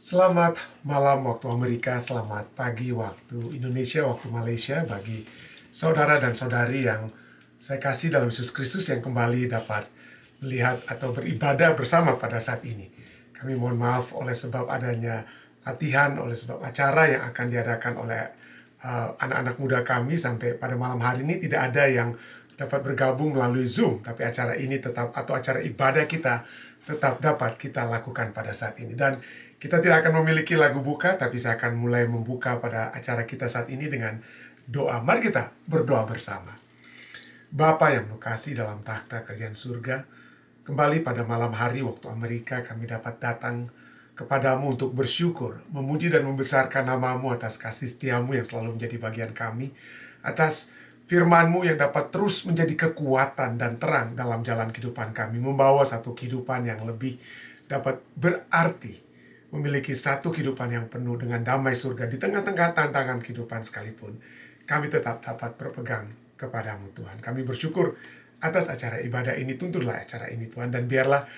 Selamat malam waktu Amerika, selamat pagi waktu Indonesia, waktu Malaysia bagi saudara dan saudari yang saya kasih dalam Yesus Kristus yang kembali dapat melihat atau beribadah bersama pada saat ini. Kami mohon maaf oleh sebab adanya latihan, oleh sebab acara yang akan diadakan oleh anak-anak muda kami sampai pada malam hari ini tidak ada yang dapat bergabung melalui Zoom, tapi acara ini tetap, atau acara ibadah kita tetap dapat kita lakukan pada saat ini. Dan kita tidak akan memiliki lagu buka, tapi saya akan mulai membuka pada acara kita saat ini dengan doa. Mari kita berdoa bersama. Bapa yang kasih dalam takhta kerajaan surga, kembali pada malam hari waktu Amerika kami dapat datang kepadamu untuk bersyukur, memuji dan membesarkan namamu atas kasih setiamu yang selalu menjadi bagian kami, atas firman-Mu yang dapat terus menjadi kekuatan dan terang dalam jalan kehidupan kami, membawa satu kehidupan yang lebih dapat berarti, memiliki satu kehidupan yang penuh dengan damai surga di tengah-tengah tantangan kehidupan sekalipun. Kami tetap dapat berpegang kepadamu Tuhan. Kami bersyukur atas acara ibadah ini, tuntunlah acara ini Tuhan, dan biarlah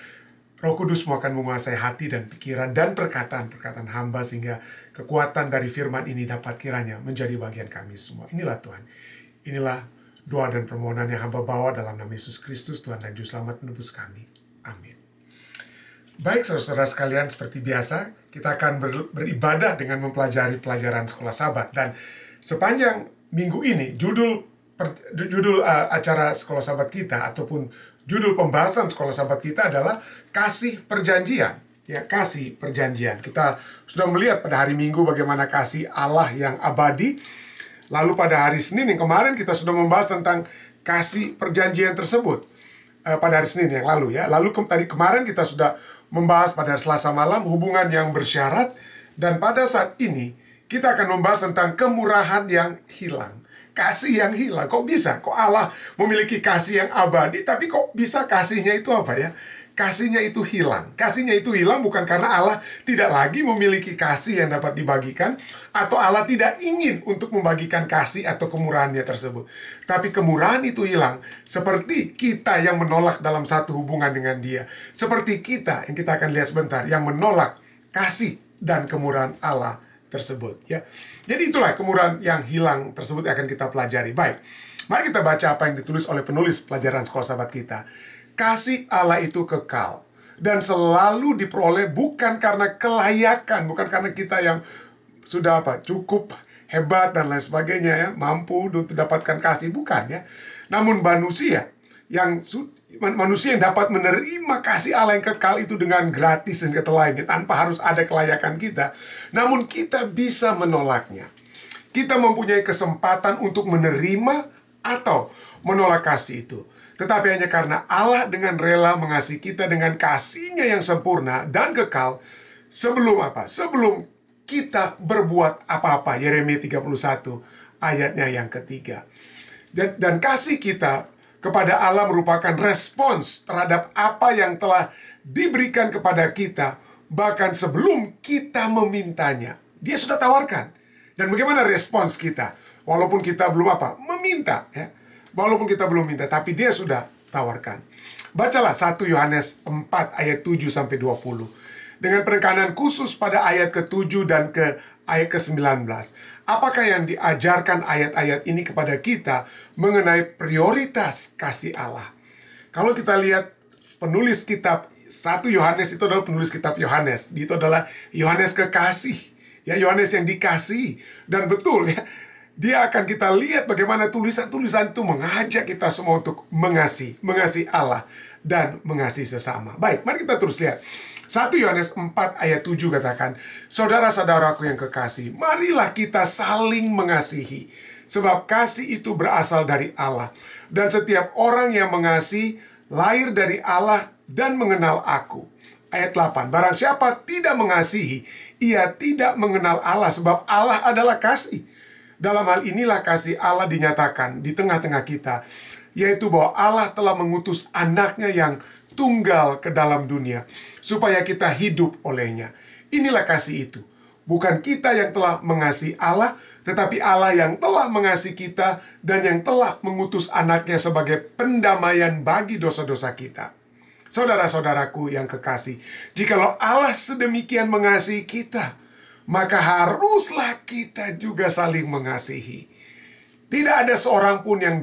Roh Kudus-Mu akan menguasai hati dan pikiran dan perkataan-perkataan hamba sehingga kekuatan dari firman ini dapat kiranya menjadi bagian kami semua. Inilah Tuhan. Inilah doa dan permohonan yang hamba bawa dalam nama Yesus Kristus, Tuhan dan Juru Selamat menebus kami. Amin. Baik saudara-saudara sekalian, seperti biasa, kita akan beribadah dengan mempelajari pelajaran sekolah Sabat. Dan sepanjang minggu ini, judul acara sekolah Sabat kita, ataupun judul pembahasan sekolah Sabat kita adalah Kasih Perjanjian. Ya, kasih perjanjian. Kita sudah melihat pada hari Minggu bagaimana kasih Allah yang abadi. Lalu pada hari Senin yang kemarin kita sudah membahas tentang kasih perjanjian tersebut pada hari Senin yang lalu ya. Lalu tadi kemarin kita sudah membahas pada hari Selasa malam hubungan yang bersyarat, dan pada saat ini kita akan membahas tentang kemurahan yang hilang. Kasih yang hilang. Kok bisa? Kok Allah memiliki kasih yang abadi, tapi kok bisa kasihnya itu apa ya? Kasihnya itu hilang. Kasihnya itu hilang bukan karena Allah tidak lagi memiliki kasih yang dapat dibagikan, atau Allah tidak ingin untuk membagikan kasih atau kemurahannya tersebut. Tapi kemurahan itu hilang seperti kita yang menolak dalam satu hubungan dengan Dia. Seperti kita yang kita akan lihat sebentar, yang menolak kasih dan kemurahan Allah tersebut. Ya. Jadi itulah kemurahan yang hilang tersebut yang akan kita pelajari. Baik, mari kita baca apa yang ditulis oleh penulis pelajaran sekolah Sabat kita. Kasih Allah itu kekal dan selalu diperoleh bukan karena kelayakan, bukan karena kita yang sudah cukup hebat dan lain sebagainya ya, mampu untuk mendapatkan kasih, bukan ya. Namun manusia yang dapat menerima kasih Allah yang kekal itu dengan gratis dan kata lainnya, tanpa harus ada kelayakan kita. Namun kita bisa menolaknya. Kita mempunyai kesempatan untuk menerima atau menolak kasih itu. Tetapi hanya karena Allah dengan rela mengasihi kita dengan kasih-Nya yang sempurna dan kekal sebelum apa? Sebelum kita berbuat apa-apa. Yeremia 31 ayatnya yang ketiga. Dan kasih kita kepada Allah merupakan respons terhadap apa yang telah diberikan kepada kita bahkan sebelum kita memintanya. Dia sudah tawarkan. Dan bagaimana respons kita? Walaupun kita belum meminta ya. Walaupun kita belum minta, tapi Dia sudah tawarkan. Bacalah 1 Yohanes 4 ayat 7-20. Dengan penekanan khusus pada ayat ke-7 dan ke ayat ke-19. Apakah yang diajarkan ayat-ayat ini kepada kita mengenai prioritas kasih Allah? Kalau kita lihat penulis kitab 1 Yohanes itu adalah penulis kitab Yohanes. Itu adalah Yohanes kekasih. Ya, Yohanes yang dikasihi. Dan betul ya, dia akan kita lihat bagaimana tulisan-tulisan itu mengajak kita semua untuk mengasihi Allah dan mengasihi sesama. Baik, mari kita terus lihat. 1 Yohanes 4 ayat 7 katakan, saudara-saudaraku yang kekasih, marilah kita saling mengasihi, sebab kasih itu berasal dari Allah. Dan setiap orang yang mengasihi lahir dari Allah dan mengenal aku. Ayat 8, barang siapa tidak mengasihi, ia tidak mengenal Allah, sebab Allah adalah kasih. Dalam hal inilah kasih Allah dinyatakan di tengah-tengah kita, yaitu bahwa Allah telah mengutus anaknya yang tunggal ke dalam dunia, supaya kita hidup olehnya. Inilah kasih itu. Bukan kita yang telah mengasihi Allah, tetapi Allah yang telah mengasihi kita dan yang telah mengutus anaknya sebagai pendamaian bagi dosa-dosa kita. Saudara-saudaraku yang kekasih, jikalau Allah sedemikian mengasihi kita, maka haruslah kita juga saling mengasihi. Tidak ada seorang pun yang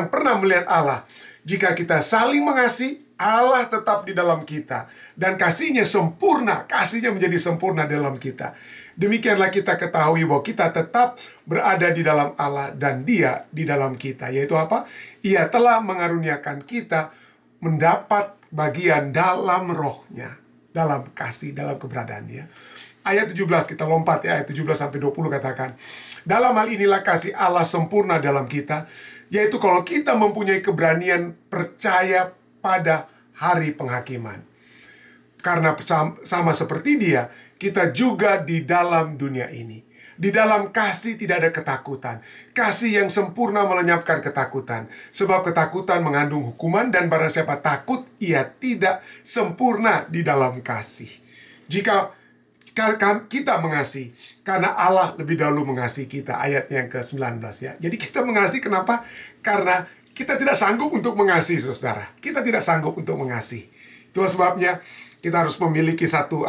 pernah melihat Allah. Jika kita saling mengasihi, Allah tetap di dalam kita, dan kasihnya sempurna, kasihnya menjadi sempurna dalam kita. Demikianlah kita ketahui bahwa kita tetap berada di dalam Allah dan Dia di dalam kita. Yaitu apa? Ia telah mengaruniakan kita mendapat bagian dalam rohnya, dalam kasih, dalam keberadaannya. Ayat 17 kita lompat ya, ayat 17 sampai 20 katakan, dalam hal inilah kasih Allah sempurna dalam kita, yaitu kalau kita mempunyai keberanian percaya pada hari penghakiman. Karena sama seperti Dia, kita juga di dalam dunia ini. Di dalam kasih tidak ada ketakutan. Kasih yang sempurna melenyapkan ketakutan. Sebab ketakutan mengandung hukuman, dan barang siapa takut, ia tidak sempurna di dalam kasih. Jika kita mengasihi, karena Allah lebih dahulu mengasihi kita. Ayat yang ke-19 ya. Jadi kita mengasihi kenapa? Karena kita tidak sanggup untuk mengasihi, saudara. Kita tidak sanggup untuk mengasihi. Itulah sebabnya kita harus memiliki satu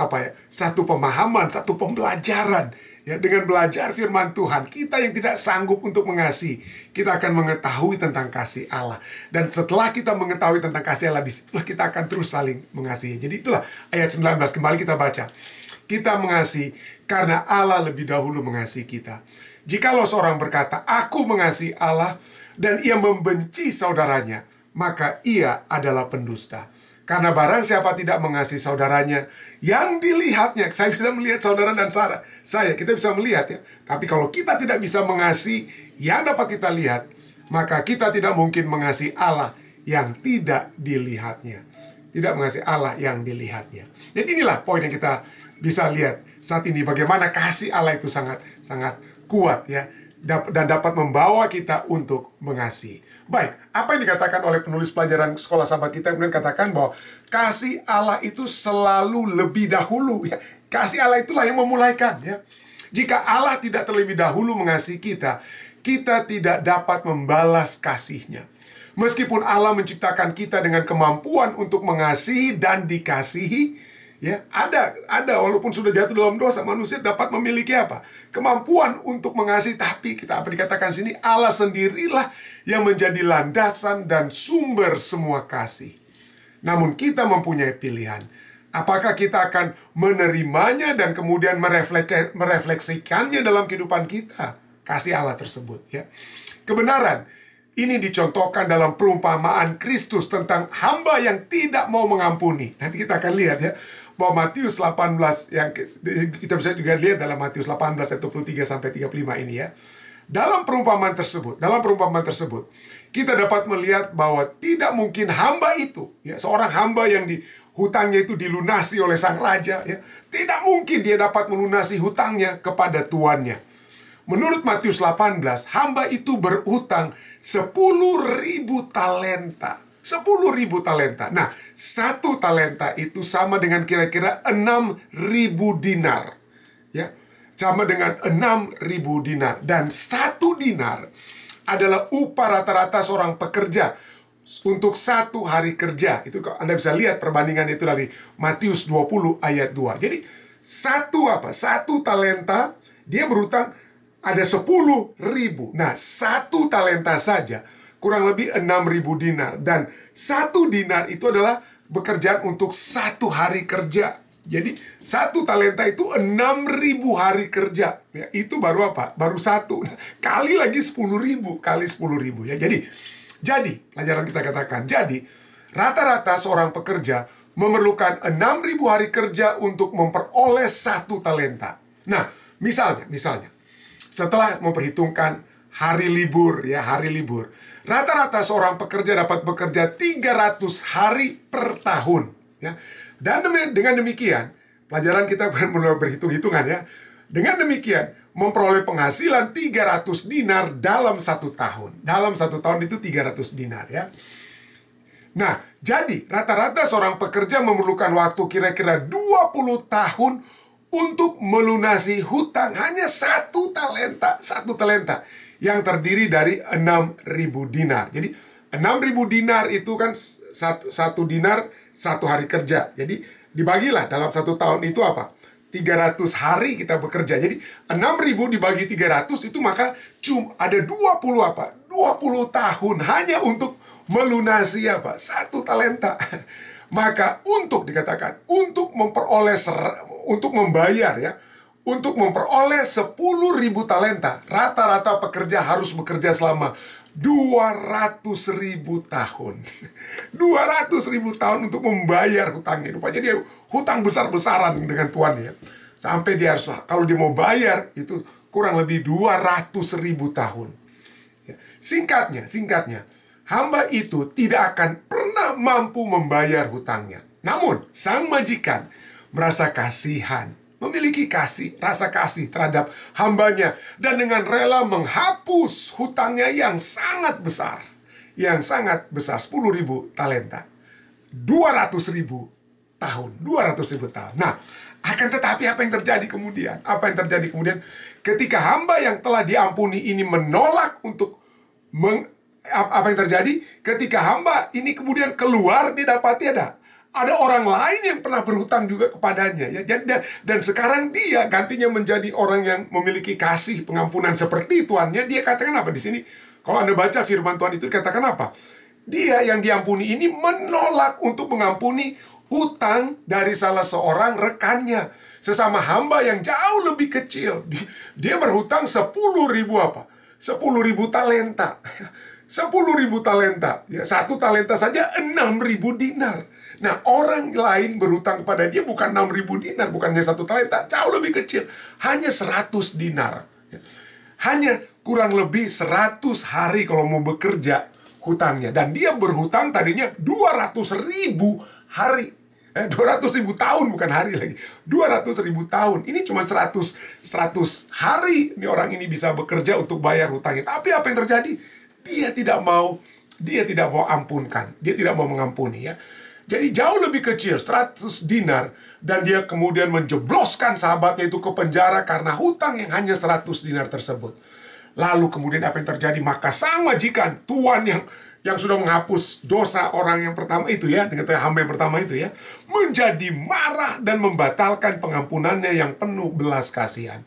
pemahaman, satu pembelajaran. Ya, dengan belajar firman Tuhan, kita yang tidak sanggup untuk mengasihi, kita akan mengetahui tentang kasih Allah. Dan setelah kita mengetahui tentang kasih Allah, disitulah kita akan terus saling mengasihi. Jadi itulah ayat 19, kembali kita baca. Kita mengasihi karena Allah lebih dahulu mengasihi kita. Jikalau seorang berkata, aku mengasihi Allah, dan ia membenci saudaranya, maka ia adalah pendusta. Karena barang siapa tidak mengasihi saudaranya, yang dilihatnya, saya bisa melihat saudara dan kita bisa melihat ya. Tapi kalau kita tidak bisa mengasihi yang dapat kita lihat, maka kita tidak mungkin mengasihi Allah yang tidak dilihatnya. Tidak mengasihi Allah yang dilihatnya. Jadi inilah poin yang kita bisa lihat saat ini, bagaimana kasih Allah itu sangat kuat ya, dan dapat membawa kita untuk mengasihi. Baik, apa yang dikatakan oleh penulis pelajaran sekolah sahabat kita, kemudian katakan bahwa kasih Allah itu selalu lebih dahulu ya. Kasih Allah itulah yang memulaikan ya. Jika Allah tidak terlebih dahulu mengasihi kita, kita tidak dapat membalas kasihnya. Meskipun Allah menciptakan kita dengan kemampuan untuk mengasihi dan dikasihi, ya, ada walaupun sudah jatuh dalam dosa, manusia dapat memiliki apa? Kemampuan untuk mengasihi, tapi dikatakan sini, Allah sendirilah yang menjadi landasan dan sumber semua kasih. Namun kita mempunyai pilihan. Apakah kita akan menerimanya dan kemudian merefleksikannya dalam kehidupan kita? Kasih Allah tersebut ya. Kebenaran ini dicontohkan dalam perumpamaan Kristus tentang hamba yang tidak mau mengampuni. Nanti kita akan lihat ya, bahwa Matius 18 yang kita bisa juga lihat dalam Matius 18 ayat 23 sampai 35 ini ya. Dalam perumpamaan tersebut, kita dapat melihat bahwa tidak mungkin hamba itu, ya, seorang hamba yang hutangnya itu dilunasi oleh sang raja, ya, tidak mungkin dia dapat melunasi hutangnya kepada tuannya. Menurut Matius 18, hamba itu berhutang 10.000 talenta. 10.000 talenta. Nah, 1 talenta itu sama dengan kira-kira 6.000 dinar. Ya, sama dengan 6.000 dinar. Dan 1 dinar adalah upah rata-rata seorang pekerja untuk 1 hari kerja. Itu Anda bisa lihat perbandingan itu dari Matius 20 ayat 2. Jadi, 1 talenta, dia berhutang ada 10.000. Nah, 1 talenta saja kurang lebih 6.000 dinar. Dan 1 dinar itu adalah bekerjaan untuk 1 hari kerja. Jadi 1 talenta itu 6.000 hari kerja ya, itu baru apa? Baru 1. Kali lagi 10.000 kali 10.000 ya. Jadi pelajaran kita katakan, jadi rata-rata seorang pekerja memerlukan 6.000 hari kerja untuk memperoleh 1 talenta. Nah, misalnya setelah memperhitungkan hari libur, rata-rata seorang pekerja dapat bekerja 300 hari per tahun ya. Dan dengan demikian, pelajaran kita mulai berhitung-hitungan ya. Dengan demikian, memperoleh penghasilan 300 dinar dalam 1 tahun. Dalam 1 tahun itu 300 dinar ya. Nah, jadi rata-rata seorang pekerja memerlukan waktu kira-kira 20 tahun untuk melunasi hutang hanya 1 talenta yang terdiri dari 6.000 dinar. Jadi 6.000 dinar itu kan satu dinar 1 hari kerja. Jadi dibagilah dalam 1 tahun itu apa? 300 hari kita bekerja. Jadi 6.000 dibagi 300 itu maka cuma ada 20 apa? 20 tahun hanya untuk melunasi apa? 1 talenta. Maka untuk dikatakan, untuk memperoleh, untuk membayar ya, untuk memperoleh 10.000 talenta, rata-rata pekerja harus bekerja selama 200.000 tahun. 200.000 tahun untuk membayar hutangnya. Rupanya dia hutang besar-besaran dengan Tuhan ya. Sampai dia harus, kalau dia mau bayar, itu kurang lebih 200.000 tahun. Singkatnya, hamba itu tidak akan pernah mampu membayar hutangnya. Namun, sang majikan merasa kasihan, memiliki rasa kasih terhadap hambanya, dan dengan rela menghapus hutangnya yang sangat besar. 10.000 talenta. 200.000 tahun. 200.000 tahun. Nah, akan tetapi apa yang terjadi kemudian? Ketika hamba yang telah diampuni ini menolak untuk apa yang terjadi? Ketika hamba ini kemudian keluar, didapati ada orang lain yang pernah berhutang juga kepadanya ya. Dan sekarang dia gantinya menjadi orang yang memiliki kasih pengampunan seperti tuannya. Dia katakan apa di sini? Kalau Anda baca firman Tuhan itu dikatakan apa? Dia yang diampuni ini menolak untuk mengampuni hutang dari salah seorang rekannya, sesama hamba yang jauh lebih kecil. Dia berhutang 10.000 apa? 10.000 talenta. 10.000 talenta. Ya, 1 talenta saja 6.000 dinar. Nah, orang lain berhutang kepada dia bukan 6.000 dinar, bukannya 1 talenta, jauh lebih kecil. Hanya 100 dinar. Hanya kurang lebih 100 hari kalau mau bekerja hutangnya. Dan dia berhutang tadinya 200.000 hari. 200.000 tahun, bukan hari lagi. 200.000 tahun. Ini cuma 100 hari ini orang ini bisa bekerja untuk bayar hutangnya. Tapi apa yang terjadi? Dia tidak mau ampunkan. Dia tidak mau mengampuni ya. Jadi jauh lebih kecil, 100 dinar. Dan dia kemudian menjebloskan sahabatnya itu ke penjara karena hutang yang hanya 100 dinar tersebut. Lalu kemudian apa yang terjadi? Maka sang majikan, tuan yang sudah menghapus dosa orang yang pertama itu ya, dengan hamba yang pertama itu ya, menjadi marah dan membatalkan pengampunannya yang penuh belas kasihan.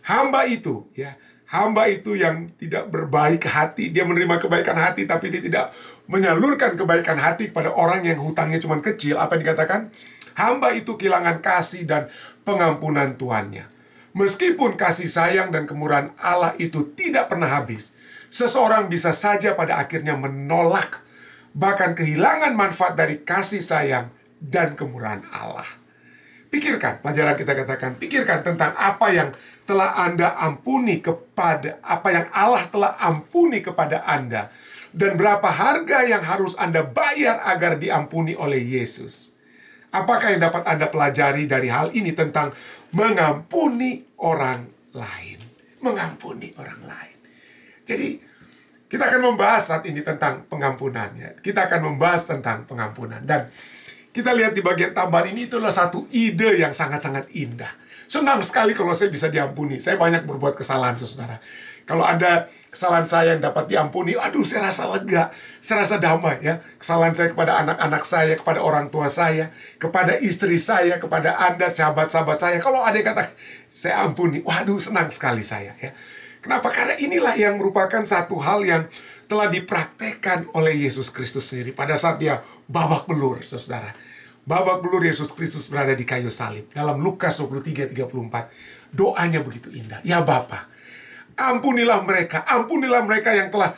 Hamba itu yang tidak berbaik hati, dia menerima kebaikan hati tapi dia tidak menyalurkan kebaikan hati kepada orang yang hutangnya cuma kecil. Apa yang dikatakan? Hamba itu kehilangan kasih dan pengampunan tuannya. Meskipun kasih sayang dan kemurahan Allah itu tidak pernah habis, seseorang bisa saja pada akhirnya menolak, bahkan kehilangan manfaat dari kasih sayang dan kemurahan Allah. Pikirkan, pelajaran kita katakan, pikirkan tentang apa yang telah Anda ampuni apa yang Allah telah ampuni kepada Anda, dan berapa harga yang harus Anda bayar agar diampuni oleh Yesus. Apakah yang dapat Anda pelajari dari hal ini tentang mengampuni orang lain? Mengampuni orang lain. Jadi, kita akan membahas saat ini tentang pengampunan ya. Kita akan membahas tentang pengampunan. Dan kita lihat di bagian tambahan ini, itulah satu ide yang sangat-sangat indah. Senang sekali kalau saya bisa diampuni. Saya banyak berbuat kesalahan, saudara. Kalau ada kesalahan saya yang dapat diampuni, aduh, saya rasa lega, saya rasa damai ya. Kesalahan saya kepada anak-anak saya, kepada orang tua saya, kepada istri saya, kepada Anda, sahabat-sahabat saya. Kalau ada yang kata, saya ampuni, waduh, senang sekali saya ya. Kenapa? Karena inilah yang merupakan satu hal yang telah dipraktekkan oleh Yesus Kristus sendiri pada saat dia babak belur, saudara. Babak belur Yesus Kristus berada di kayu salib. Dalam Lukas 23:34, doanya begitu indah. Ya Bapa, ampunilah mereka yang telah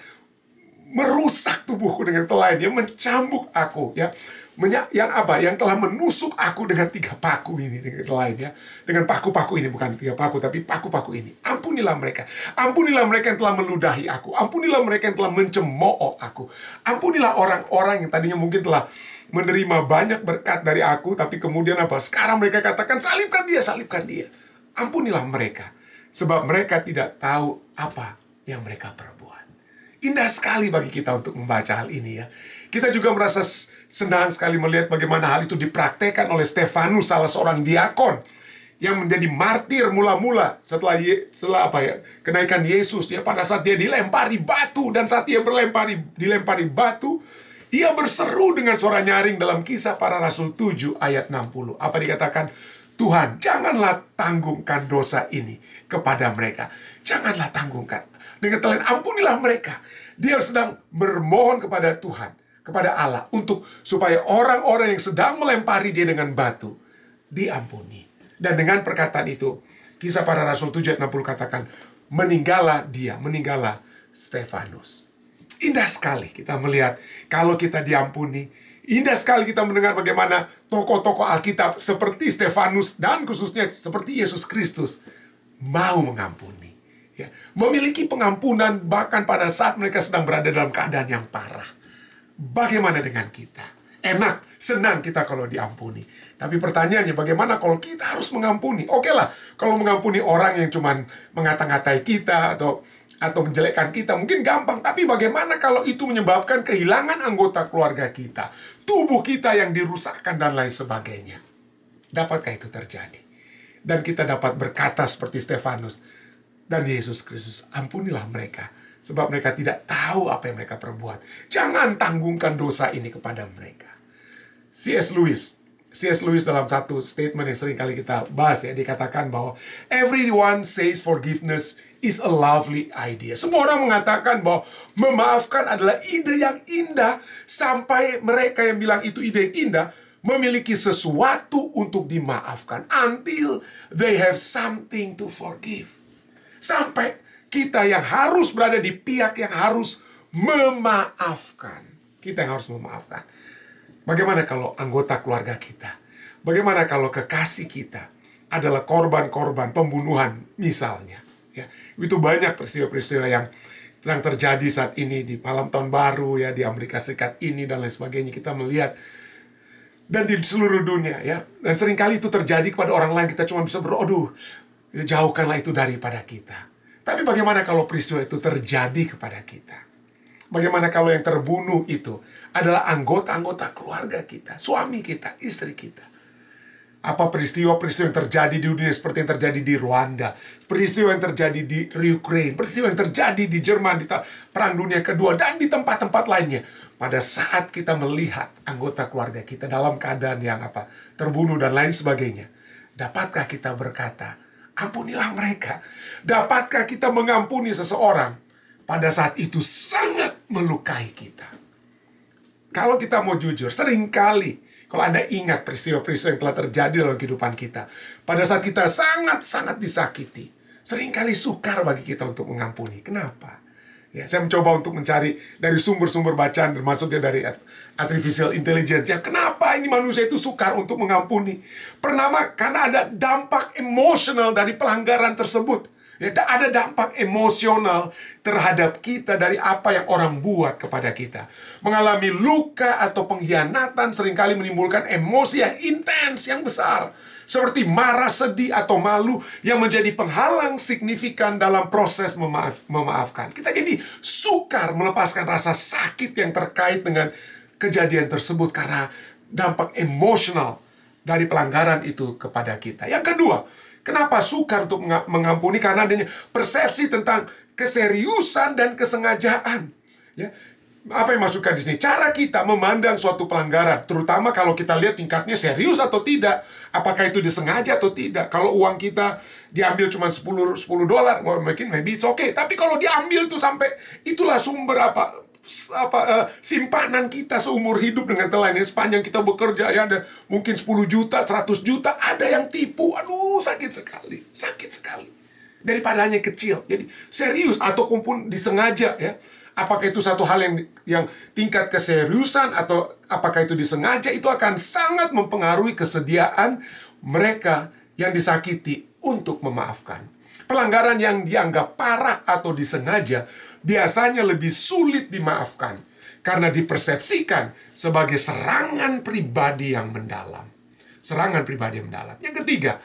merusak tubuhku dengan telain, yang mencambuk aku, ya. Yang telah menusuk aku dengan 3 paku ini, dengan telain ya. Dengan paku-paku ini, bukan 3 paku, tapi paku-paku ini. Ampunilah mereka. Ampunilah mereka yang telah meludahi aku. Ampunilah mereka yang telah mencemooh aku. Ampunilah orang-orang yang tadinya mungkin telah menerima banyak berkat dari aku, tapi kemudian apa? Sekarang mereka katakan, salibkan dia, salibkan dia. Ampunilah mereka. Sebab mereka tidak tahu apa yang mereka perbuat. Indah sekali bagi kita untuk membaca hal ini ya. Kita juga merasa senang sekali melihat bagaimana hal itu dipraktekkan oleh Stefanus, salah seorang diakon. yang menjadi martir mula-mula setelah kenaikan Yesus, ya, pada saat dia dilempari batu, dan saat dia dilempari batu, dia berseru dengan suara nyaring dalam Kisah Para Rasul 7 ayat 60. Apa dikatakan? Tuhan, janganlah tanggungkan dosa ini kepada mereka. Janganlah tanggungkan. Dengan telan ampunilah mereka. Dia sedang bermohon kepada Tuhan, kepada Allah, supaya orang-orang yang sedang melempari dia dengan batu diampuni. Dan dengan perkataan itu, Kisah Para Rasul 7 ayat 60 katakan, meninggallah Stefanus. Indah sekali kita melihat kalau kita diampuni. Indah sekali kita mendengar bagaimana tokoh-tokoh Alkitab seperti Stefanus dan khususnya seperti Yesus Kristus mau mengampuni, ya, memiliki pengampunan bahkan pada saat mereka sedang berada dalam keadaan yang parah. Bagaimana dengan kita? Enak, senang kita kalau diampuni. Tapi pertanyaannya, bagaimana kalau kita harus mengampuni? Oke lah, kalau mengampuni orang yang cuman mengata-ngatai kita atau menjelekkan kita, mungkin gampang. Tapi bagaimana kalau itu menyebabkan kehilangan anggota keluarga kita, tubuh kita yang dirusakkan, dan lain sebagainya? Dapatkah itu terjadi? Dan kita dapat berkata seperti Stefanus dan Yesus Kristus, ampunilah mereka, sebab mereka tidak tahu apa yang mereka perbuat. Jangan tanggungkan dosa ini kepada mereka. C.S. Lewis dalam satu statement yang sering kali kita bahas, ya, dikatakan bahwa everyone says forgiveness is a lovely idea. Semua orang mengatakan bahwa memaafkan adalah ide yang indah, sampai mereka yang bilang itu ide yang indah memiliki sesuatu untuk dimaafkan, until they have something to forgive. Sampai kita yang harus berada di pihak yang harus memaafkan. Kita yang harus memaafkan. Bagaimana kalau anggota keluarga kita? Bagaimana kalau kekasih kita adalah korban-korban pembunuhan misalnya? Ya, itu banyak peristiwa-peristiwa yang sedang terjadi saat ini di malam tahun baru, ya, di Amerika Serikat ini dan lain sebagainya. Kita melihat dan di seluruh dunia, ya. Dan seringkali itu terjadi kepada orang lain, kita cuma bisa aduh, jauhkanlah itu daripada kita. Tapi bagaimana kalau peristiwa itu terjadi kepada kita? Bagaimana kalau yang terbunuh itu adalah anggota-anggota keluarga kita, suami kita, istri kita? Apa peristiwa-peristiwa yang terjadi di dunia seperti yang terjadi di Rwanda, peristiwa yang terjadi di Ukraina, peristiwa yang terjadi di Jerman di Perang Dunia Kedua, dan di tempat-tempat lainnya. Pada saat kita melihat anggota keluarga kita dalam keadaan yang terbunuh dan lain sebagainya, dapatkah kita berkata, ampunilah mereka? Dapatkah kita mengampuni seseorang pada saat itu sangat melukai kita? Kalau kita mau jujur, seringkali kalau Anda ingat peristiwa-peristiwa yang telah terjadi dalam kehidupan kita, pada saat kita sangat-sangat disakiti, seringkali sukar bagi kita untuk mengampuni. Kenapa? Ya, saya mencoba untuk mencari dari sumber-sumber bacaan, termasuk dari artificial intelligence. Ya, kenapa ini manusia itu sukar untuk mengampuni? Pertama, karena ada dampak emosional dari pelanggaran tersebut. Ya, ada dampak emosional terhadap kita dari apa yang orang buat kepada kita. Mengalami luka atau pengkhianatan seringkali menimbulkan emosi yang intens, yang besar. Seperti marah, sedih, atau malu yang menjadi penghalang signifikan dalam proses memaafkan. Kita jadi sukar melepaskan rasa sakit yang terkait dengan kejadian tersebut karena dampak emosional dari pelanggaran itu kepada kita. Yang kedua, kenapa sukar untuk mengampuni? Karena adanya persepsi tentang keseriusan dan kesengajaan. Ya, apa yang masukkan di sini? Cara kita memandang suatu pelanggaran, terutama kalau kita lihat tingkatnya serius atau tidak. Apakah itu disengaja atau tidak? Kalau uang kita diambil cuma $10, mungkin maybe it's okay. Tapi kalau diambil tuh sampai itulah sumber simpanan kita seumur hidup dengan lainnya. Sepanjang kita bekerja, ya, ada mungkin 10 juta, 100 juta, ada yang tipu. Aduh, sakit sekali. Daripada hanya kecil. Jadi serius ataupun disengaja, ya. Apakah itu satu hal yang tingkat keseriusan atau apakah itu disengaja, itu akan sangat mempengaruhi kesediaan mereka yang disakiti untuk memaafkan. Pelanggaran yang dianggap parah atau disengaja biasanya lebih sulit dimaafkan karena dipersepsikan sebagai serangan pribadi yang mendalam. Yang ketiga,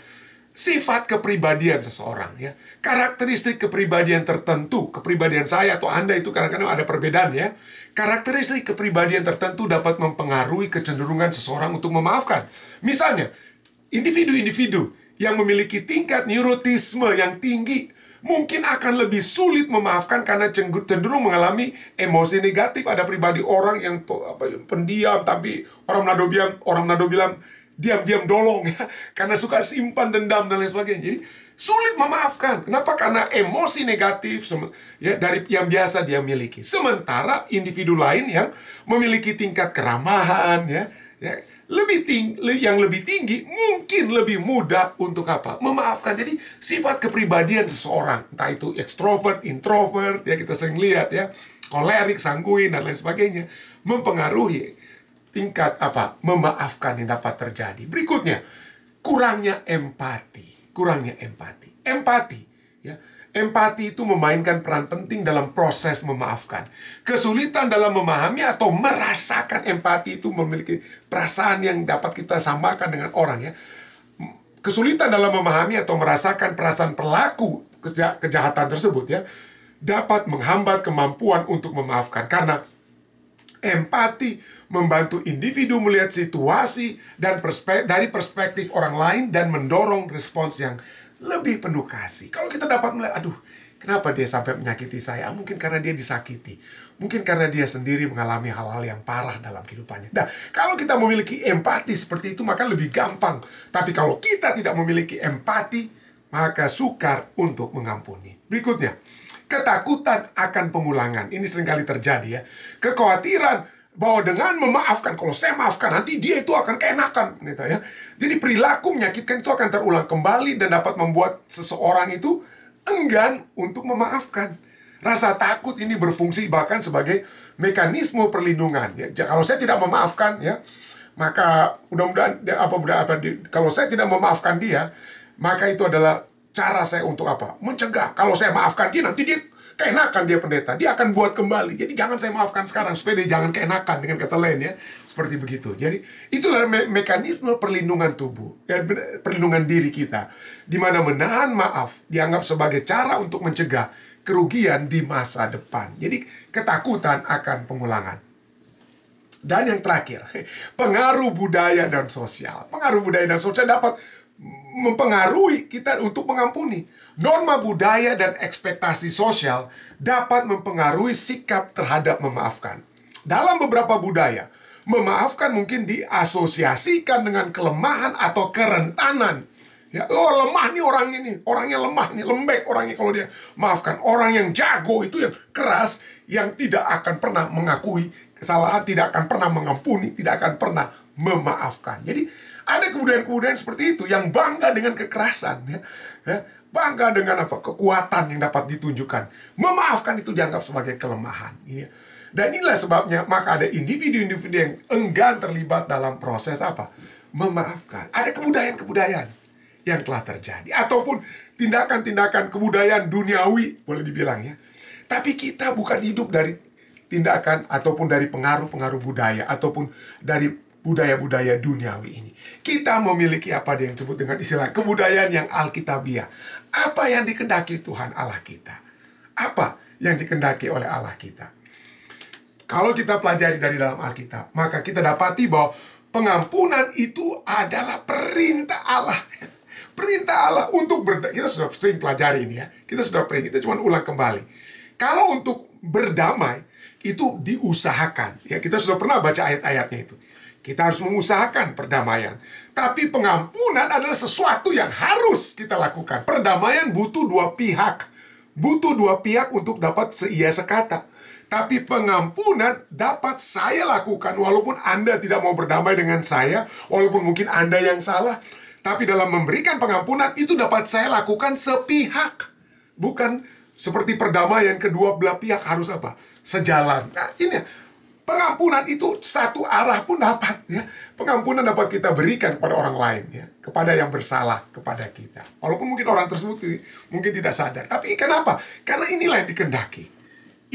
sifat kepribadian seseorang, ya. Karakteristik kepribadian tertentu, kepribadian saya atau Anda itu kadang-kadang ada perbedaan, ya. Karakteristik kepribadian tertentu dapat mempengaruhi kecenderungan seseorang untuk memaafkan. Misalnya, individu-individu yang memiliki tingkat neurotisme yang tinggi mungkin akan lebih sulit memaafkan karena cenderung mengalami emosi negatif. Ada pribadi orang yang pendiam, tapi orang Manado bilang diam-diam dolong ya, karena suka simpan dendam dan lain sebagainya. Jadi sulit memaafkan. Kenapa? Karena emosi negatif ya dari yang biasa dia miliki. Sementara individu lain yang memiliki tingkat keramahan ya yang lebih tinggi mungkin lebih mudah untuk apa? Memaafkan. Jadi sifat kepribadian seseorang, entah itu ekstrovert, introvert, ya kita sering lihat ya, kolerik, sanguin dan lain sebagainya, mempengaruhi tingkat apa? Memaafkan yang dapat terjadi. Berikutnya, kurangnya empati. Kurangnya empati. Empati, ya. Empati itu memainkan peran penting dalam proses memaafkan. Kesulitan dalam memahami atau merasakan empati itu memiliki perasaan yang dapat kita samakan dengan orang ya. Kesulitan dalam memahami atau merasakan perasaan pelaku kejahatan tersebut ya dapat menghambat kemampuan untuk memaafkan, karena empati membantu individu melihat situasi dan dari perspektif orang lain dan mendorong respons yang lebih penuh kasih. Kalau kita dapat melihat, aduh, kenapa dia sampai menyakiti saya? Mungkin karena dia disakiti. Mungkin karena dia sendiri mengalami hal-hal yang parah dalam kehidupannya. Nah, kalau kita memiliki empati seperti itu, maka lebih gampang. Tapi kalau kita tidak memiliki empati, maka sukar untuk mengampuni. Berikutnya, ketakutan akan pengulangan. Ini seringkali terjadi ya. Kekhawatiran bahwa dengan memaafkan, kalau saya maafkan, nanti dia itu akan keenakan. Gitu ya. Jadi perilaku menyakitkan itu akan terulang kembali dan dapat membuat seseorang itu enggan untuk memaafkan. Rasa takut ini berfungsi bahkan sebagai mekanisme perlindungan. Ya. Kalau saya tidak memaafkan, ya, maka mudah-mudahan kalau saya tidak memaafkan dia, maka itu adalah cara saya untuk apa? Mencegah. Kalau saya maafkan dia, nanti dia keenakan, dia pendeta, dia akan buat kembali. Jadi jangan saya maafkan sekarang supaya dia jangan keenakan, dengan kata lain ya. Seperti begitu. Jadi itulah mekanisme perlindungan tubuh, perlindungan diri kita, di mana menahan maaf dianggap sebagai cara untuk mencegah kerugian di masa depan. Jadi ketakutan akan pengulangan. Dan yang terakhir, pengaruh budaya dan sosial. Pengaruh budaya dan sosial dapat mempengaruhi kita untuk mengampuni. Norma budaya dan ekspektasi sosial dapat mempengaruhi sikap terhadap memaafkan. Dalam beberapa budaya, memaafkan mungkin diasosiasikan dengan kelemahan atau kerentanan. Ya, oh lemah nih orang ini, orangnya lemah nih, lembek orangnya kalau dia maafkan. Orang yang jago itu yang keras, yang tidak akan pernah mengakui kesalahan, tidak akan pernah mengampuni, tidak akan pernah memaafkan. Jadi ada kebudayaan-kebudayaan seperti itu yang bangga dengan kekerasan, ya. Bangga dengan apa? Kekuatan yang dapat ditunjukkan. Memaafkan itu dianggap sebagai kelemahan. Dan inilah sebabnya maka ada individu-individu yang enggan terlibat dalam proses apa? Memaafkan. Ada kebudayaan-kebudayaan yang telah terjadi. Ataupun tindakan-tindakan kebudayaan duniawi, boleh dibilang ya. Tapi kita bukan hidup dari tindakan ataupun dari pengaruh-pengaruh budaya ataupun dari budaya-budaya duniawi ini. Kita memiliki apa yang disebut dengan istilah kebudayaan yang alkitabiah. Apa yang dikehendaki Tuhan Allah kita? Apa yang dikehendaki oleh Allah kita? Kalau kita pelajari dari dalam Alkitab, maka kita dapati bahwa pengampunan itu adalah perintah Allah. Perintah Allah untuk berdamai. Kita sudah sering pelajari ini ya. Kita sudah pernah, kita cuma ulang kembali. Kalau untuk berdamai, itu diusahakan. Ya, kita sudah pernah baca ayat-ayatnya itu. Kita harus mengusahakan perdamaian. Tapi pengampunan adalah sesuatu yang harus kita lakukan. Perdamaian butuh dua pihak. Butuh dua pihak untuk dapat seia sekata. Tapi pengampunan dapat saya lakukan. Walaupun Anda tidak mau berdamai dengan saya. Walaupun mungkin Anda yang salah. Tapi dalam memberikan pengampunan itu dapat saya lakukan sepihak. Bukan seperti perdamaian kedua belah pihak harus apa? Sejalan. Nah ini pengampunan itu satu arah pun dapat ya. Pengampunan dapat kita berikan kepada orang lain ya, kepada yang bersalah kepada kita. Walaupun mungkin orang tersebut mungkin tidak sadar. Tapi kenapa? Karena inilah yang dikehendaki.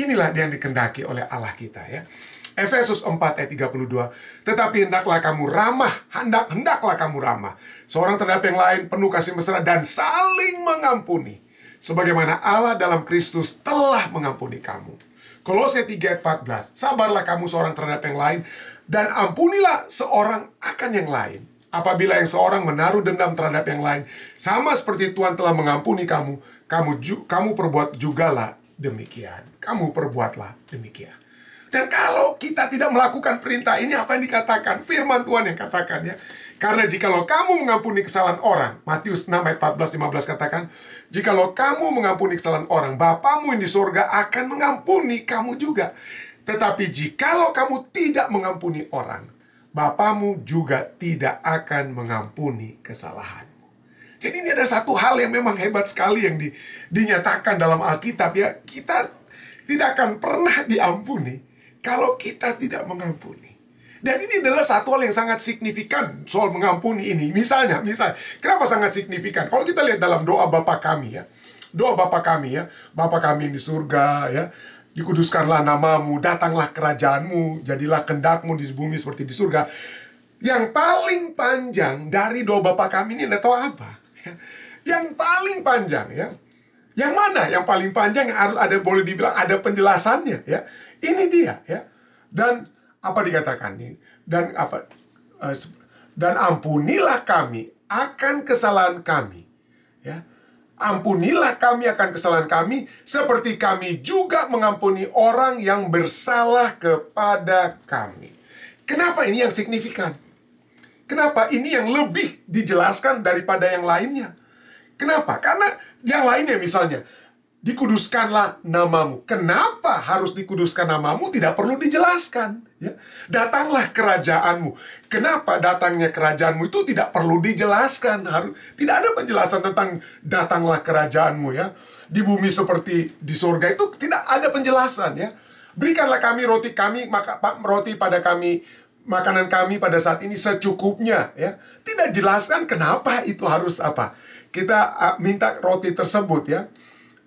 Inilah yang dikehendaki oleh Allah kita ya. Efesus 4 ayat 32. Tetapi hendaklah kamu ramah, hendaklah kamu ramah seorang terhadap yang lain, penuh kasih mesra dan saling mengampuni. Sebagaimana Allah dalam Kristus telah mengampuni kamu. Kolose 3 ayat 14. Sabarlah kamu seorang terhadap yang lain dan ampunilah seorang akan yang lain. Apabila yang seorang menaruh dendam terhadap yang lain, sama seperti Tuhan telah mengampuni kamu, kamu perbuat jugalah demikian. Kamu perbuatlah demikian. Dan kalau kita tidak melakukan perintah ini, apa yang dikatakan? Firman Tuhan yang katakan ya. Karena jikalau kamu mengampuni kesalahan orang, Matius 6 ayat 14-15 katakan, jikalau kamu mengampuni kesalahan orang, Bapamu yang di surga akan mengampuni kamu juga. Tetapi jikalau kamu tidak mengampuni orang, Bapamu juga tidak akan mengampuni kesalahanmu. Jadi ini ada satu hal yang memang hebat sekali yang dinyatakan dalam Alkitab ya. Kita tidak akan pernah diampuni kalau kita tidak mengampuni. Dan ini adalah satu hal yang sangat signifikan soal mengampuni ini. Misalnya, kenapa sangat signifikan? Kalau kita lihat dalam doa Bapa kami ya. Doa Bapa kami ya. Bapa kami yang di surga ya. Dikuduskanlah namamu, datanglah kerajaanmu, jadilah kehendakmu di bumi seperti di surga. Yang paling panjang dari doa Bapa kami ini, Anda tahu apa? Yang paling panjang ya. Yang mana yang paling panjang yang harus ada, boleh dibilang ada penjelasannya ya. Ini dia ya. Dan apa dikatakan ini? Dan apa? Dan ampunilah kami akan kesalahan kami ya. Ampunilah kami akan kesalahan kami, seperti kami juga mengampuni orang yang bersalah kepada kami. Kenapa ini yang signifikan? Kenapa ini yang lebih dijelaskan daripada yang lainnya? Kenapa? Karena yang lainnya misalnya, dikuduskanlah namamu. Kenapa harus dikuduskan namamu? Tidak perlu dijelaskan ya. Datanglah kerajaanmu. Kenapa datangnya kerajaanmu itu tidak perlu dijelaskan. Tidak ada penjelasan tentang datanglah kerajaanmu ya. Di bumi seperti di surga itu tidak ada penjelasan ya. Berikanlah kami roti kami, roti pada kami, makanan kami pada saat ini secukupnya ya. Tidak jelaskan kenapa itu harus apa. Kita minta roti tersebut ya.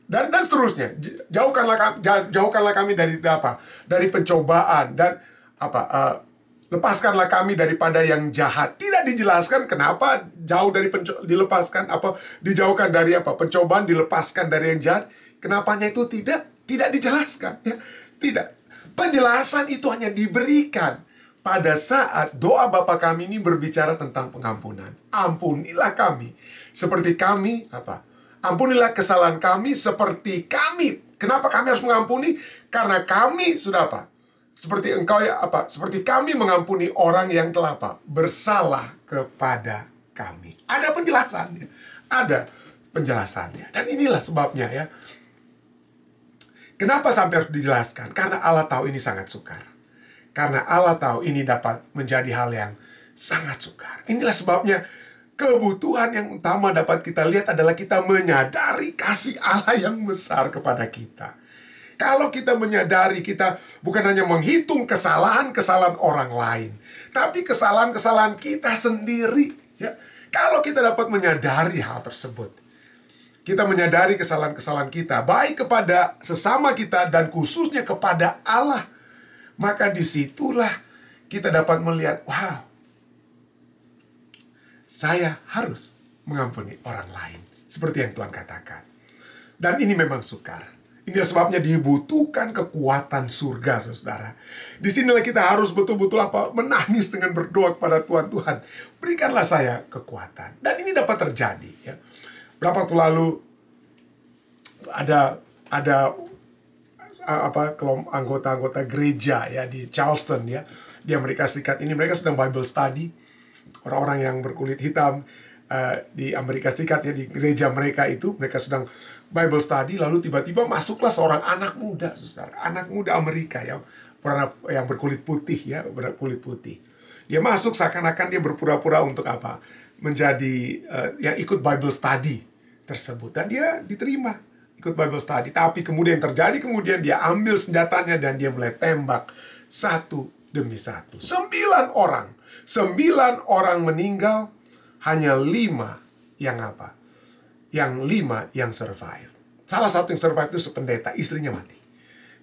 Dan seterusnya. Jauhkanlah kami dari apa? Dari pencobaan dan apa? Lepaskanlah kami daripada yang jahat. Tidak dijelaskan kenapa jauh dari dilepaskan apa? Dijauhkan dari apa? Pencobaan, dilepaskan dari yang jahat. Kenapanya itu tidak dijelaskan ya. Tidak. Penjelasan itu hanya diberikan pada saat doa Bapa kami ini berbicara tentang pengampunan. Ampunilah kami seperti kami apa? Ampunilah kesalahan kami seperti kami. Kenapa kami harus mengampuni? Karena kami sudah apa? Seperti engkau ya apa? Seperti kami mengampuni orang yang telah apa? Bersalah kepada kami. Ada penjelasannya. Ada penjelasannya. Dan inilah sebabnya ya. Kenapa sampai harus dijelaskan? Karena Allah tahu ini sangat sukar. Karena Allah tahu ini dapat menjadi hal yang sangat sukar. Inilah sebabnya kebutuhan yang utama dapat kita lihat adalah kita menyadari kasih Allah yang besar kepada kita. Kalau kita menyadari, kita bukan hanya menghitung kesalahan-kesalahan orang lain, tapi kesalahan-kesalahan kita sendiri. Ya. Kalau kita dapat menyadari hal tersebut, kita menyadari kesalahan-kesalahan kita, baik kepada sesama kita dan khususnya kepada Allah, maka disitulah kita dapat melihat, wow, saya harus mengampuni orang lain. Seperti yang Tuhan katakan. Dan ini memang sukar. Ini sebabnya dibutuhkan kekuatan surga, saudara. Disinilah kita harus betul-betul menangis dengan berdoa kepada Tuhan. Tuhan, berikanlah saya kekuatan. Dan ini dapat terjadi. Ya. Berapa waktu lalu ada anggota-anggota gereja ya di Charleston ya di Amerika Serikat ini, mereka sedang Bible study. Orang-orang yang berkulit hitam di Amerika Serikat ya, di gereja mereka itu, mereka sedang Bible study, lalu tiba-tiba masuklah seorang anak muda, saudara, anak muda Amerika yang berkulit putih ya, berkulit putih. Dia masuk seakan-akan dia berpura-pura untuk apa? Menjadi yang ikut Bible study tersebut, dan dia diterima ikut Bible study. Tapi kemudian kemudian dia ambil senjatanya dan dia mulai tembak satu demi satu. 9 orang meninggal, hanya 5 yang apa? Yang 5 yang survive. Salah satu yang survive itu sependeta, istrinya mati.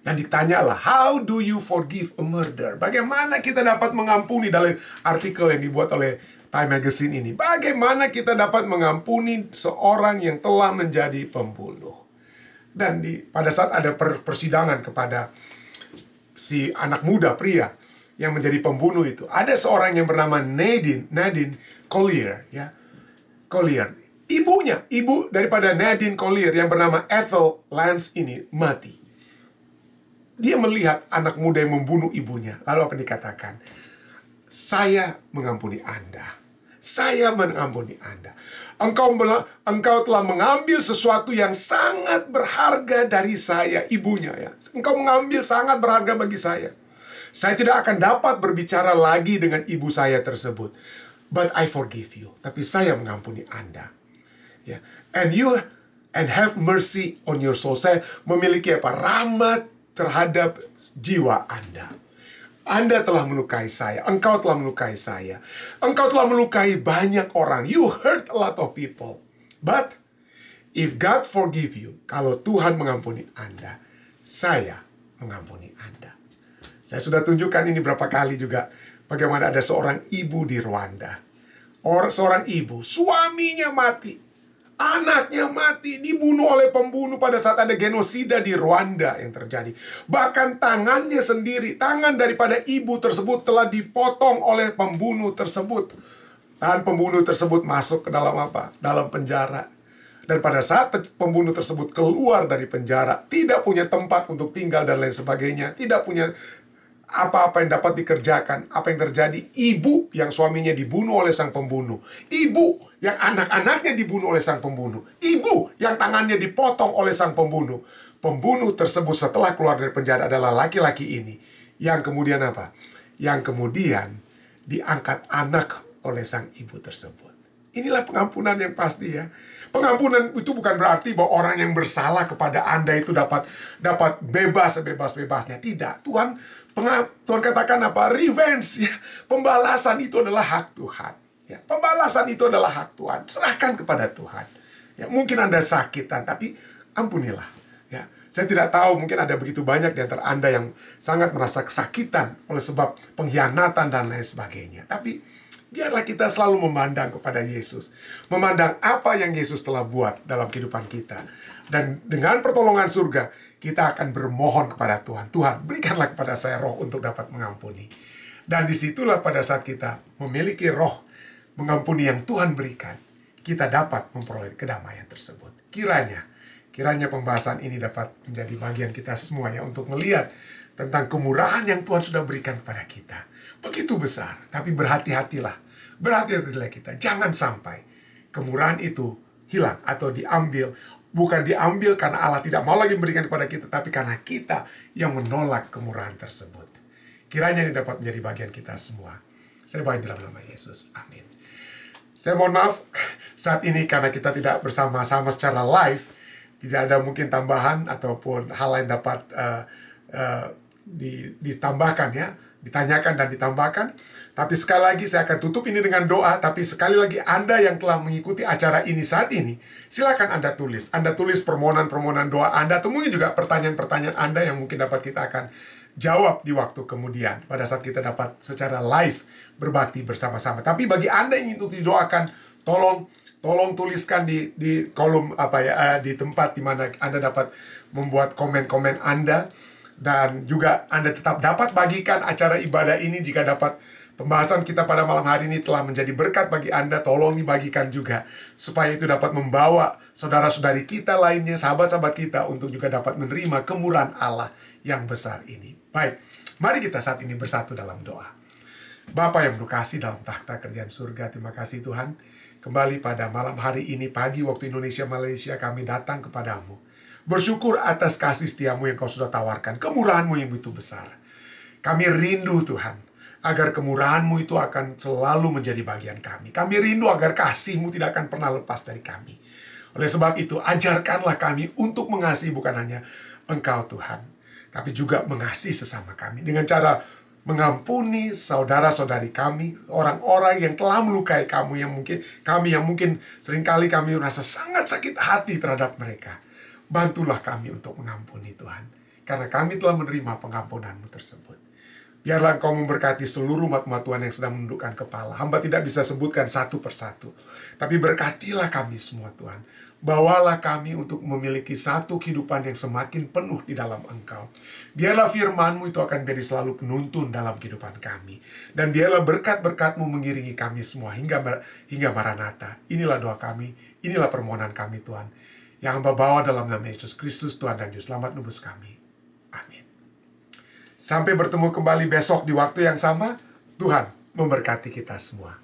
Dan ditanyalah, how do you forgive a murder? Bagaimana kita dapat mengampuni, dalam artikel yang dibuat oleh Time Magazine ini, bagaimana kita dapat mengampuni seorang yang telah menjadi pembunuh? Dan pada saat ada persidangan kepada si anak muda pria, yang menjadi pembunuh itu. Ada seorang yang bernama Nadine Collier, ya. Collier. Ibu daripada Nadine Collier yang bernama Ethel Lance ini mati. Dia melihat anak muda yang membunuh ibunya. Lalu apa dikatakan? Saya mengampuni Anda. Saya mengampuni Anda. Engkau telah mengambil sesuatu yang sangat berharga dari saya, ibunya, ya. Engkau mengambil sangat berharga bagi saya. Saya tidak akan dapat berbicara lagi dengan ibu saya tersebut. But I forgive you. Tapi saya mengampuni Anda. Ya. And have mercy on your soul. Saya memiliki rahmat terhadap jiwa Anda. Anda telah melukai saya. Engkau telah melukai saya. Engkau telah melukai banyak orang. You hurt a lot of people. But if God forgive you, kalau Tuhan mengampuni Anda, saya mengampuni Anda. Saya sudah tunjukkan ini berapa kali juga. Bagaimana ada seorang ibu di Rwanda. Seorang ibu, suaminya mati. Anaknya mati, dibunuh oleh pembunuh pada saat ada genosida di Rwanda yang terjadi. Bahkan tangannya sendiri, tangan daripada ibu tersebut telah dipotong oleh pembunuh tersebut. Dan pembunuh tersebut masuk ke dalam apa? Dalam penjara. Dan pada saat pembunuh tersebut keluar dari penjara, tidak punya tempat untuk tinggal dan lain sebagainya, tidak punya apa-apa yang dapat dikerjakan. Apa yang terjadi? Ibu yang suaminya dibunuh oleh sang pembunuh. Ibu yang anak-anaknya dibunuh oleh sang pembunuh. Ibu yang tangannya dipotong oleh sang pembunuh. Pembunuh tersebut setelah keluar dari penjara adalah laki-laki ini. Yang kemudian apa? Yang kemudian diangkat anak oleh sang ibu tersebut. Inilah pengampunan yang pasti, ya. Pengampunan itu bukan berarti bahwa orang yang bersalah kepada Anda itu dapat bebas sebebas-bebasnya. Tidak. Tuhan katakan apa? Revenge, ya. Pembalasan itu adalah hak Tuhan. Ya. Pembalasan itu adalah hak Tuhan. Serahkan kepada Tuhan. Ya, mungkin Anda sakitan, tapi ampunilah. Ya. Saya tidak tahu, mungkin ada begitu banyak di antara Anda yang sangat merasa kesakitan oleh sebab pengkhianatan dan lain sebagainya. Tapi biarlah kita selalu memandang kepada Yesus. Memandang apa yang Yesus telah buat dalam kehidupan kita. Dan dengan pertolongan surga, kita akan bermohon kepada Tuhan. Tuhan, berikanlah kepada saya roh untuk dapat mengampuni. Dan disitulah pada saat kita memiliki roh mengampuni yang Tuhan berikan, kita dapat memperoleh kedamaian tersebut. Kiranya pembahasan ini dapat menjadi bagian kita semua, ya, untuk melihat tentang kemurahan yang Tuhan sudah berikan kepada kita. Begitu besar, tapi berhati-hatilah. Berhati-hatilah kita. Jangan sampai kemurahan itu hilang atau diambil. Bukan diambil karena Allah tidak mau lagi memberikan kepada kita, tapi karena kita yang menolak kemurahan tersebut. Kiranya ini dapat menjadi bagian kita semua. Saya baik dalam nama Yesus. Amin. Saya mohon maaf saat ini karena kita tidak bersama-sama secara live. Tidak ada mungkin tambahan ataupun hal lain dapat ditambahkan, ya. Ditanyakan dan ditambahkan. Tapi sekali lagi saya akan tutup ini dengan doa. Tapi sekali lagi Anda yang telah mengikuti acara ini saat ini, silakan Anda tulis. Anda tulis permohonan-permohonan doa Anda, atau mungkin juga pertanyaan-pertanyaan Anda yang mungkin dapat kita akan jawab di waktu kemudian, pada saat kita dapat secara live berbakti bersama-sama. Tapi bagi Anda yang ingin untuk didoakan, tolong tuliskan di kolom di tempat di mana Anda dapat membuat komen-komen Anda. Dan juga Anda tetap dapat bagikan acara ibadah ini. Jika dapat pembahasan kita pada malam hari ini telah menjadi berkat bagi Anda, tolong dibagikan juga, supaya itu dapat membawa saudara-saudari kita lainnya, sahabat-sahabat kita, untuk juga dapat menerima kemurahan Allah yang besar ini. Baik, mari kita saat ini bersatu dalam doa. Bapa yang berkasih dalam takhta kerajaan surga, terima kasih Tuhan. Kembali pada malam hari ini, pagi waktu Indonesia Malaysia, kami datang kepadamu. Bersyukur atas kasih setiamu yang kau sudah tawarkan, kemurahanmu yang begitu besar. Kami rindu Tuhan, agar kemurahanmu itu akan selalu menjadi bagian kami. Kami rindu agar kasihmu tidak akan pernah lepas dari kami. Oleh sebab itu, ajarkanlah kami untuk mengasihi bukan hanya Engkau Tuhan, tapi juga mengasihi sesama kami. Dengan cara mengampuni saudara-saudari kami, orang-orang yang telah melukai kami, yang mungkin seringkali kami merasa sangat sakit hati terhadap mereka. Bantulah kami untuk mengampuni Tuhan, karena kami telah menerima pengampunan-Mu tersebut. Biarlah Engkau memberkati seluruh umat-umat Tuhan yang sedang menundukkan kepala. Hamba tidak bisa sebutkan satu persatu. Tapi berkatilah kami semua Tuhan. Bawalah kami untuk memiliki satu kehidupan yang semakin penuh di dalam Engkau. Biarlah firman-Mu itu akan menjadi selalu penuntun dalam kehidupan kami. Dan biarlah berkat-berkat-Mu mengiringi kami semua hingga Maranatha. Inilah doa kami, inilah permohonan kami Tuhan. Yang Hamba bawa dalam nama Yesus Kristus, Tuhan dan Juru Selamat nebus kami. Amin. Sampai bertemu kembali besok di waktu yang sama. Tuhan memberkati kita semua.